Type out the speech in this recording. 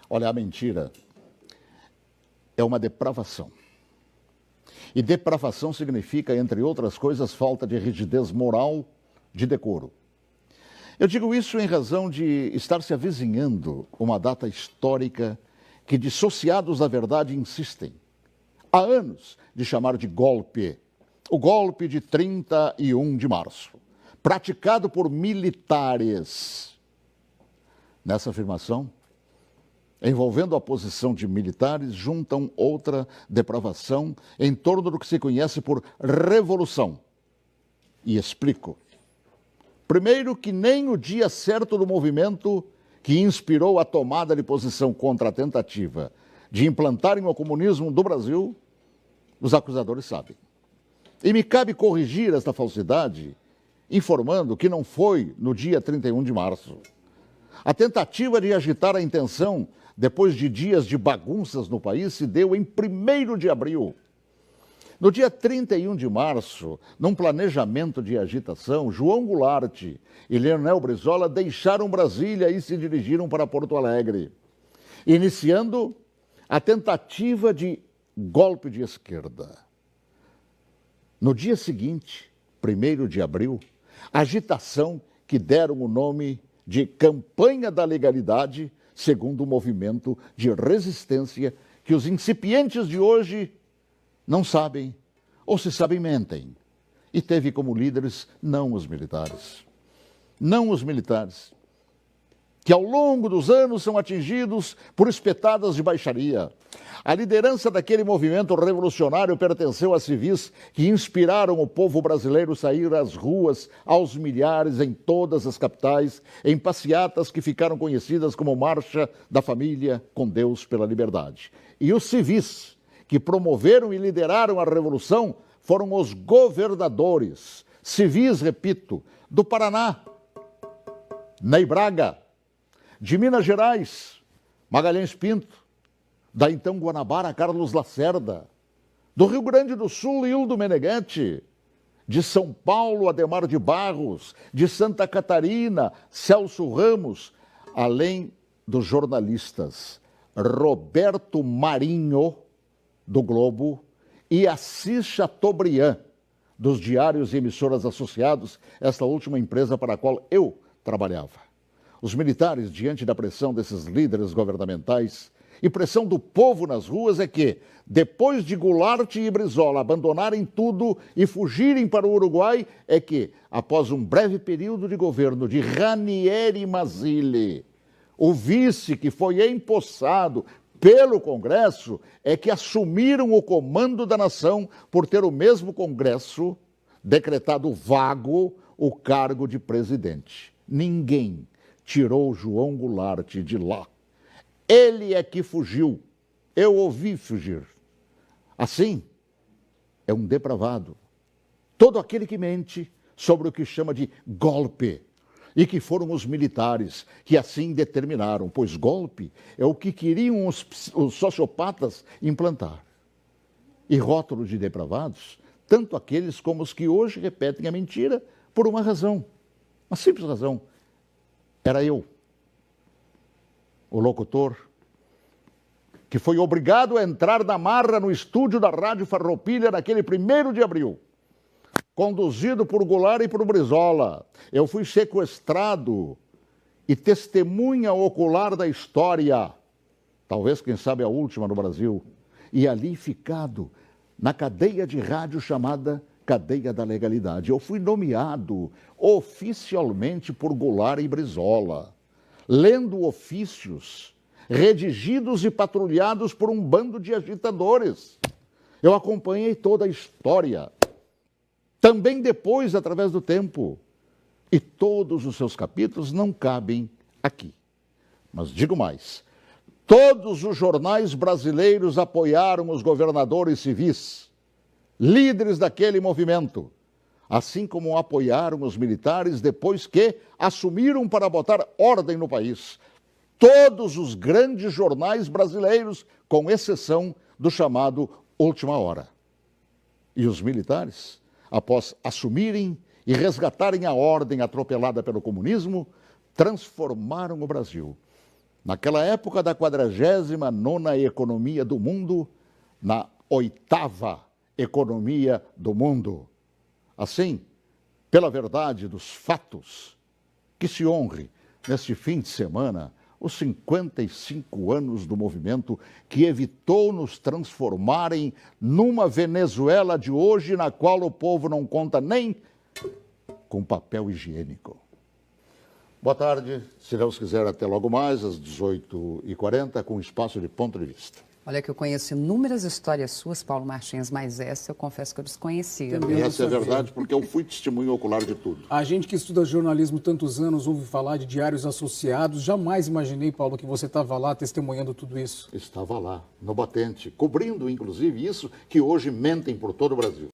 Olha, a mentira é uma depravação. E depravação significa, entre outras coisas, falta de rigidez moral, de decoro. Eu digo isso em razão de estar se avizinhando uma data histórica que dissociados da verdade insistem, há anos, de chamar de golpe. O golpe de 31 de março, praticado por militares. Nessa afirmação, envolvendo a posição de militares, juntam outra depravação em torno do que se conhece por revolução. E explico. Primeiro, que nem o dia certo do movimento que inspirou a tomada de posição contra a tentativa de implantarem o comunismo do Brasil, os acusadores sabem. E me cabe corrigir esta falsidade, informando que não foi no dia 31 de março. A tentativa de agitar a intenção, depois de dias de bagunças no país, se deu em 1º de abril. No dia 31 de março, num planejamento de agitação, João Goulart e Leonel Brizola deixaram Brasília e se dirigiram para Porto Alegre, iniciando a tentativa de golpe de esquerda. No dia seguinte, 1º de abril, agitação que deram o nome de Campanha da Legalidade, segundo o movimento de resistência que os incipientes de hoje não sabem, ou se sabem, mentem. E teve como líderes não os militares. Não os militares, que ao longo dos anos são atingidos por espetadas de baixaria. A liderança daquele movimento revolucionário pertenceu a civis que inspiraram o povo brasileiro a sair às ruas aos milhares em todas as capitais, em passeatas que ficaram conhecidas como Marcha da Família com Deus pela Liberdade. E os civis que promoveram e lideraram a revolução foram os governadores, civis, repito, do Paraná, Ney Braga, de Minas Gerais, Magalhães Pinto, da então Guanabara, Carlos Lacerda, do Rio Grande do Sul, Hildo Meneghetti, de São Paulo, Adhemar de Barros, de Santa Catarina, Celso Ramos, além dos jornalistas Roberto Marinho, do Globo, e Assis Chateaubriand, dos diários e emissoras associados, esta última empresa para a qual eu trabalhava. Os militares, diante da pressão desses líderes governamentais e pressão do povo nas ruas, é que, depois de Goulart e Brizola abandonarem tudo e fugirem para o Uruguai, é que, após um breve período de governo de Ranieri Mazzilli, o vice que foi empossado pelo Congresso, é que assumiram o comando da nação por ter o mesmo Congresso decretado vago o cargo de presidente. Ninguém tirou João Goulart de lá. Ele é que fugiu. Eu ouvi fugir. Assim, é um depravado. Todo aquele que mente sobre o que chama de golpe. E que foram os militares que assim determinaram, pois golpe é o que queriam os sociopatas implantar. E rótulo de depravados, tanto aqueles como os que hoje repetem a mentira por uma razão, uma simples razão. Era eu, o locutor, que foi obrigado a entrar na marra no estúdio da Rádio Farroupilha naquele 1º de abril. Conduzido por Goulart e por Brizola. Eu fui sequestrado e testemunha ocular da história, talvez, quem sabe, a última no Brasil, e ali ficado na cadeia de rádio chamada Cadeia da Legalidade. Eu fui nomeado oficialmente por Goulart e Brizola, lendo ofícios redigidos e patrulhados por um bando de agitadores. Eu acompanhei toda a história, também depois, através do tempo. E todos os seus capítulos não cabem aqui. Mas digo mais, todos os jornais brasileiros apoiaram os governadores civis, líderes daquele movimento, assim como apoiaram os militares depois que assumiram para botar ordem no país. Todos os grandes jornais brasileiros, com exceção do chamado Última Hora. E os militares, após assumirem e resgatarem a ordem atropelada pelo comunismo, transformaram o Brasil Naquela época da 49ª economia do mundo, na 8ª economia do mundo. Assim, pela verdade dos fatos, que se honre neste fim de semana os 55 anos do movimento que evitou nos transformarem numa Venezuela de hoje, na qual o povo não conta nem com papel higiênico. Boa tarde, se Deus quiser, até logo mais, às 18h40, com espaço de ponto de vista. Olha que eu conheço inúmeras histórias suas, Paulo Martins, mas essa eu confesso que eu desconhecia. E essa é verdade, porque eu fui testemunho ocular de tudo. A gente que estuda jornalismo tantos anos ouve falar de diários associados. Jamais imaginei, Paulo, que você estava lá testemunhando tudo isso. Estava lá, no batente, cobrindo, inclusive, isso que hoje mentem por todo o Brasil.